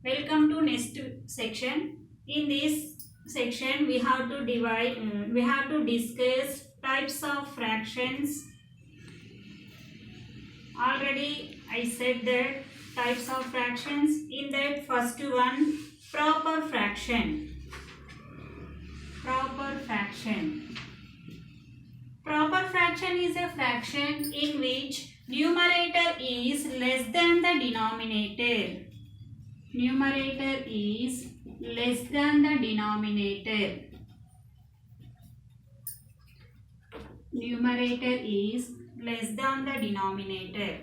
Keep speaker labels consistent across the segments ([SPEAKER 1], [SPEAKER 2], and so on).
[SPEAKER 1] Welcome to next section. In this section, we have to discuss types of fractions. Already I said that types of fractions. In that first one, proper fraction. Proper fraction. Proper fraction is a fraction in which numerator is less than the denominator. Numerator is less than the denominator. Numerator is less than the denominator.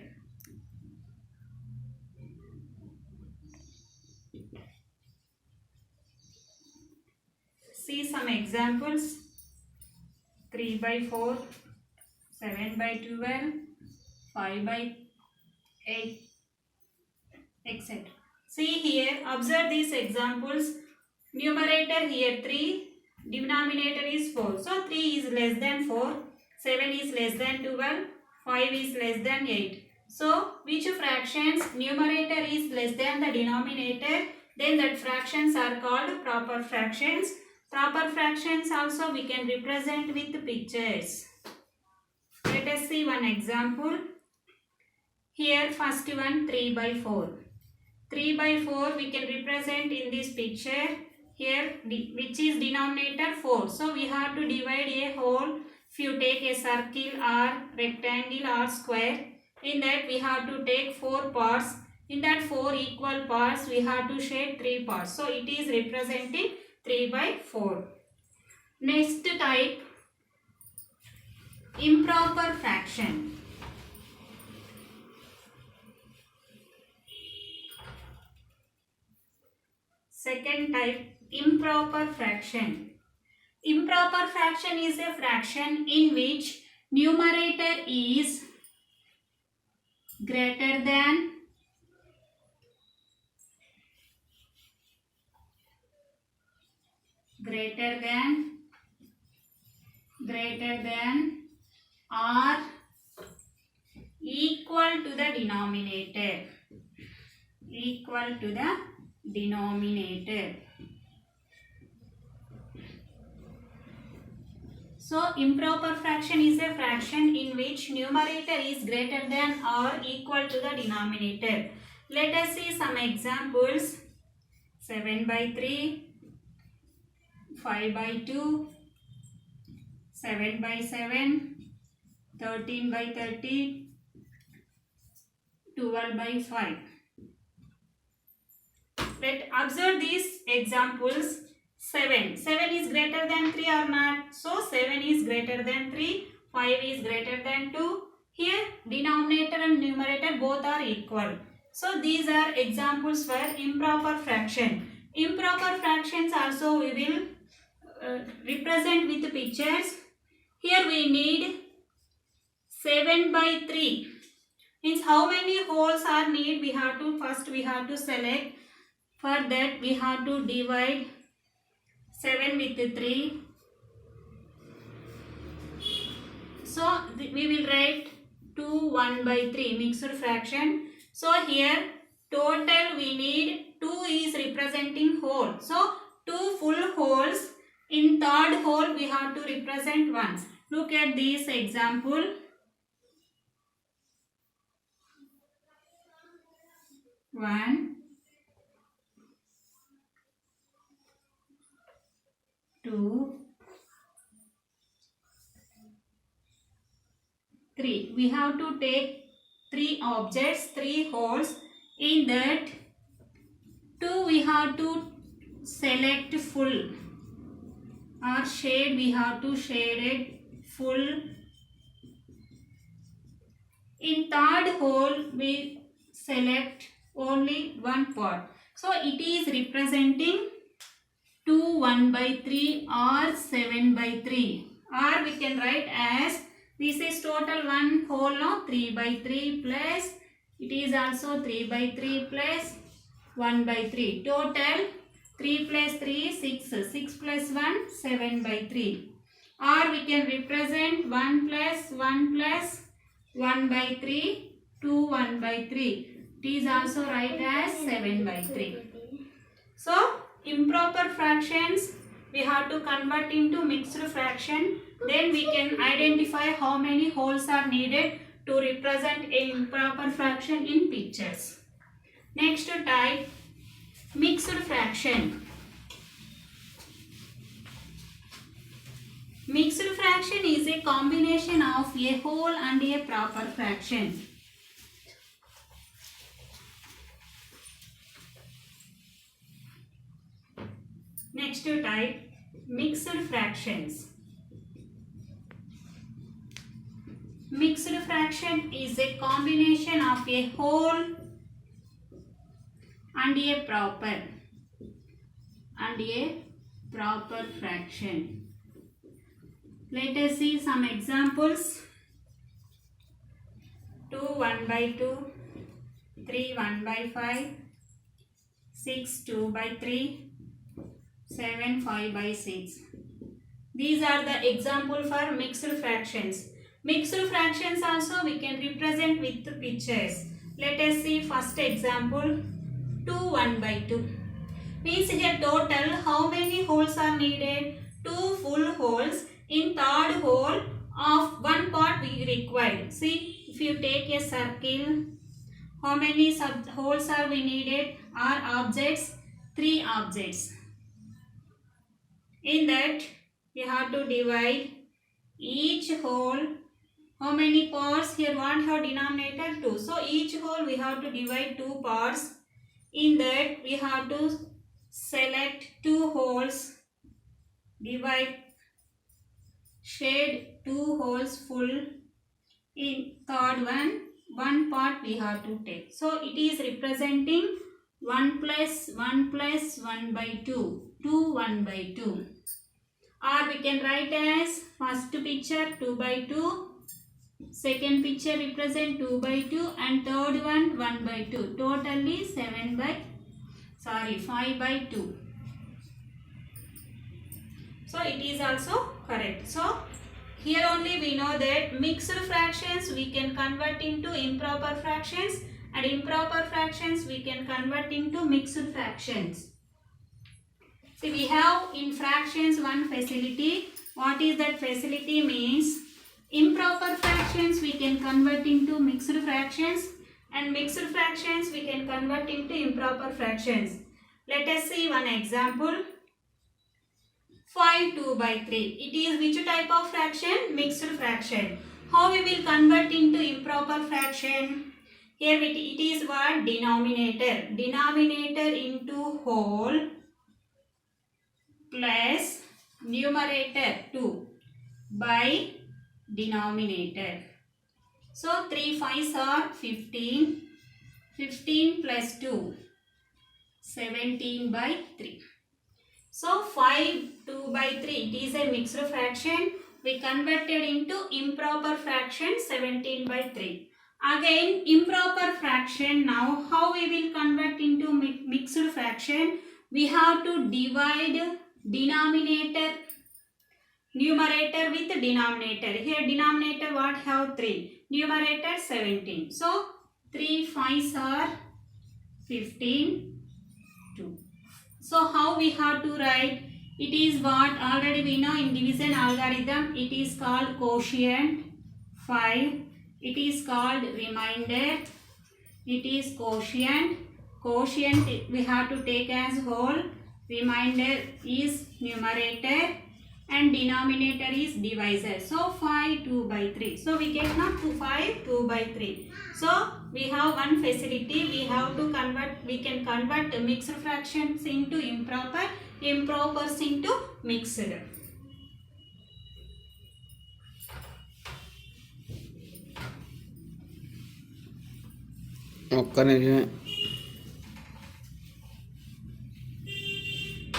[SPEAKER 1] See some examples. 3 by 4, 7 by 12, 5 by 8, etc. See here, observe these examples. Numerator here 3, denominator is 4. So 3 is less than 4, 7 is less than 12, 5 is less than 8. So which fractions numerator is less than the denominator, then that fractions are called proper fractions. Proper fractions also we can represent with pictures. Let us see one example. Here first one 3 by 4. 3 by 4 we can represent in this picture. Here which is denominator 4. So we have to divide a whole. If you take a circle or rectangle or square, in that we have to take 4 parts. In that 4 equal parts we have to shade 3 parts. So it is representing 3 by 4. Next type, improper fraction. Second type, improper fraction. Improper fraction is a fraction in which numerator is greater than or equal to the denominator. Equal to the denominator. So improper fraction is a fraction in which numerator is greater than or equal to the denominator. Let us see some examples. 7 by 3, 5 by 2, 7 by 7, 13 by 30, 12 by 5. Let's observe these examples. 7 is greater than 3 or not? So 7 is greater than 3, 5 is greater than 2. Here denominator and numerator both are equal. So these are examples for improper fraction. Improper fractions also we will represent with pictures. Here we need 7 by 3. Means how many holes are need? We have to select. For that we have to divide 7 with 3. So we will write 2 1 by 3 mixed fraction. So here total we need 2 is representing whole. So 2 full holes. In third hole we have to represent 1. Look at this example. One, 2, 3. We have to take 3 objects, 3 holes. In that 2 we have to select full or shade, we have to shade it full. In third hole we select only one part. So it is representing 2 1 by 3 or 7 by 3, or we can write as this is total one whole now 3 by 3 plus it is also 3 by 3 plus 1 by 3. Total 3 plus 3 6. 6 plus 1 7 by 3. Or we can represent 1 plus 1 plus 1 by 3 2 1 by 3. It is also write as 7 by 3. So improper fractions we have to convert into mixed fraction. Then we can identify how many wholes are needed to represent an improper fraction in pictures. Next type, mixed fraction. Mixed fraction is a combination of a whole and a proper fraction. Next type, mixed fractions. Mixed fraction is a combination of a whole and a proper fraction. Let us see some examples. 2 1 by 2, 3 1 by 5, 6 2 by 3, 7 5 by 6. These are the example for mixed fractions. Mixed fractions also we can represent with the pictures. Let us see first example. 2 1 by 2. Means here total how many holes are needed? 2 full holes. In third hole of one part we require. See, if you take a circle, how many holes are we needed? Are objects? 3 objects. In that we have to divide each hole. How many parts? Here one have denominator 2. So each hole we have to divide 2 parts. In that we have to select 2 holes, divide, shade 2 holes full. In third one part we have to take. So it is representing 1 plus 1 plus 1 by 2. 2 1 by 2. Or we can write as first picture 2 by 2. Second picture represent 2 by 2 and third one 1 by 2. Totally 5 by 2. So it is also correct. So here only we know that mixed fractions we can convert into improper fractions and improper fractions we can convert into mixed fractions. See, we have in fractions one facility. What is that facility? Means improper fractions we can convert into mixed fractions and mixed fractions we can convert into improper fractions. Let us see one example. 5 2 by 3. It is which type of fraction? Mixed fraction. How we will convert into improper fraction? Here it is what? Denominator. Denominator into whole plus numerator 2 by denominator. So 3 5s are 15. 15 plus 2. 17 by 3. So 5 2 by 3 it is a mixed fraction. We converted into improper fraction 17 by 3. Again improper fraction. Now how we will convert into mixed fraction? We have to divide numerator with denominator. Here denominator what have 3. Numerator 17. So 3 5s are 15 2. So how we have to write? It is what already we know in division algorithm. It is called quotient 5. It is called remainder. It is quotient. Quotient we have to take as whole. Remainder is numerator and denominator is divisor. So 5 2 by 3. So we get not 5 2 by 3. So we have one facility. We have to convert. We can convert mixed fractions into improper, impropers into mixed.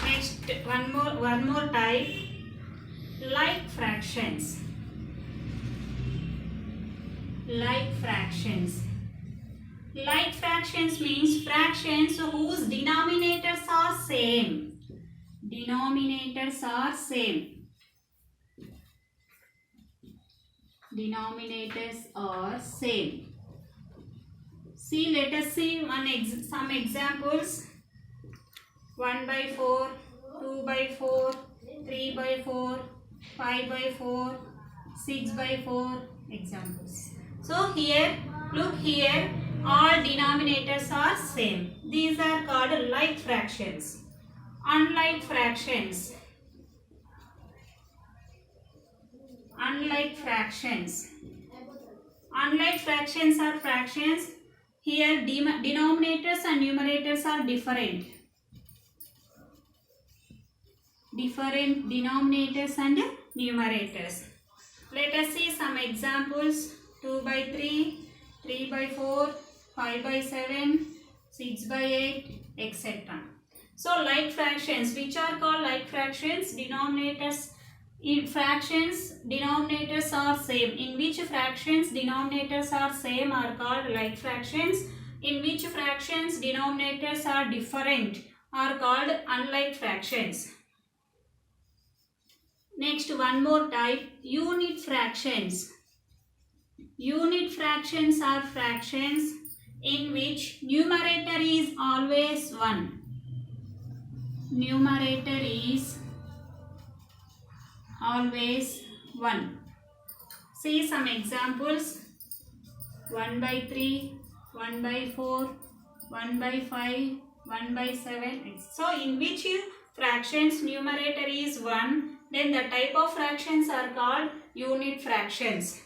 [SPEAKER 1] Next one more type, like fractions. Like fractions. Like fractions means fractions whose denominators are same. Denominators are same. Denominators are same. See, let us see some examples. 1 by 4, 2 by 4, 3 by 4, 5 by 4, 6 by 4 examples. So here, look here, all denominators are same. These are called like fractions. Unlike fractions. Unlike fractions. Unlike fractions are fractions. Here denominators and numerators are different. Different denominators and numerators. Let us see some examples. 2 by 3, 3 by 4, 5 by 7, 6 by 8, etc. So like fractions, which are called like fractions, denominators in fractions, denominators are same. In which fractions denominators are same are called like fractions. In which fractions denominators are different are called unlike fractions. Next, one more type, unit fractions. Unit fractions are fractions in which numerator is always 1. Numerator is always 1. See some examples. 1 by 3, 1 by 4, 1 by 5, 1 by 7. So in which fractions numerator is 1, then the type of fractions are called unit fractions.